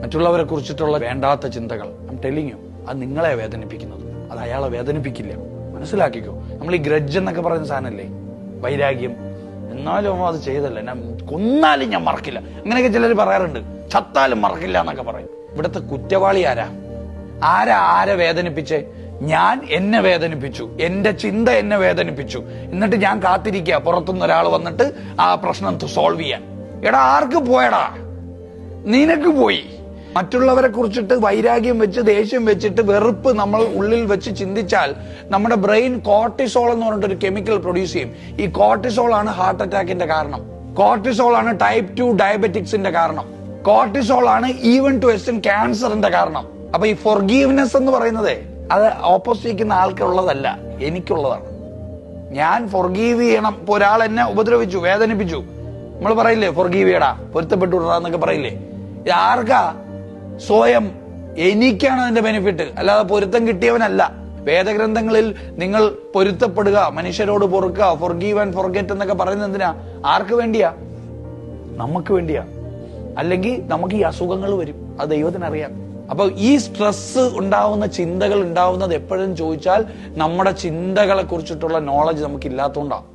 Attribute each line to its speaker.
Speaker 1: മറ്റുള്ളവരെ കുറിച്ചിട്ടുള്ള വേണ്ടാത്ത ചിന്തകൾ ടെല്ലിങ് യു, അത് നിങ്ങളെ വേദനിപ്പിക്കുന്നത്, അത് അയാളെ വേദനിപ്പിക്കില്ല. മനസ്സിലാക്കിക്കോ. നമ്മൾ ഈ ഗ്രഡ്ജ് എന്നൊക്കെ പറയുന്ന സാധനമല്ലേ, വൈരാഗ്യം. എന്നാലും അത് ചെയ്തല്ല, ഞാൻ കൊന്നാലും ഞാൻ മറക്കില്ല, അങ്ങനെയൊക്കെ ചിലർ പറയാറുണ്ട്. ചത്താലും മറക്കില്ല എന്നൊക്കെ പറയും. ഇവിടുത്തെ കുറ്റവാളി ആരെ വേദനിപ്പിച്ചേ? ഞാൻ എന്നെ വേദനിപ്പിച്ചു, എന്റെ ചിന്ത എന്നെ വേദനിപ്പിച്ചു. എന്നിട്ട് ഞാൻ കാത്തിരിക്കുക പുറത്തുനിന്ന് ഒരാൾ വന്നിട്ട് ആ പ്രശ്നം സോൾവ് ചെയ്യാൻ. എടാ, ആർക്ക് പോയടാ? നിനക്ക് പോയി. മറ്റുള്ളവരെ കുറിച്ചിട്ട് വൈരാഗ്യം വെച്ച്, ദേഷ്യം വെച്ചിട്ട്, വെറുപ്പ് നമ്മൾ ഉള്ളിൽ വെച്ച് ചിന്തിച്ചാൽ നമ്മുടെ ബ്രെയിൻ കോർട്ടിസോൾ എന്ന് പറഞ്ഞിട്ടൊരു കെമിക്കൽ പ്രൊഡ്യൂസ് ചെയ്യും. ഈ കോർട്ടിസോൾ ആണ് ഹാർട്ട് അറ്റാക്കിന്റെ കാരണം. കോർട്ടിസോൾ ആണ് ടൈപ്പ് 2 ഡയബറ്റിക്സിന്റെ കാരണം. കോർട്ടിസോൾ ആണ് ഈവൻ ടു എക്സ്റ്റെന്റ് ക്യാൻസറിന്റെ കാരണം. അപ്പൊ ഈ ഫോർഗീവ്നെസ് എന്ന് പറയുന്നത് അത് ഓപ്പോസിറ്റ് ആൾക്കുള്ളതല്ല, എനിക്കുള്ളതാണ്. ഞാൻ ഫോർഗീവ് ചെയ്യണം. ഇപ്പൊ ഒരാൾ എന്നെ ഉപദ്രവിച്ചു, വേദനിപ്പിച്ചു, നമ്മൾ പറയില്ലേ ഫോർഗീവ് ചെയ്യടാ, പൊരുത്തപ്പെട്ടുവിടാന്നൊക്കെ പറയില്ലേ? ഇത് ആർക്കാ? സ്വയം എനിക്കാണ് അതിന്റെ ബെനിഫിറ്റ്, അല്ലാതെ പൊരുത്തം കിട്ടിയവനല്ല. വേദഗ്രന്ഥങ്ങളിൽ നിങ്ങൾ പൊരുത്തപ്പെടുക, മനുഷ്യരോട് പൊറുക്കുക, ഫോർഗീവ് ആൻഡ് ഫോർഗെറ്റ് എന്നൊക്കെ പറയുന്നത് എന്തിനാ? ആർക്ക് വേണ്ടിയാ? നമുക്ക് വേണ്ടിയാ. അല്ലെങ്കിൽ നമുക്ക് ഈ അസുഖങ്ങൾ വരും, അത് ദൈവത്തിനറിയാം. അപ്പൊ ഈ സ്ട്രെസ് ഉണ്ടാവുന്ന, ചിന്തകൾ ഉണ്ടാവുന്നത് എപ്പോഴും ചോദിച്ചാൽ നമ്മുടെ ചിന്തകളെ കുറിച്ചിട്ടുള്ള നോളജ് നമുക്ക് ഇല്ലാത്തതുകൊണ്ടാണ്.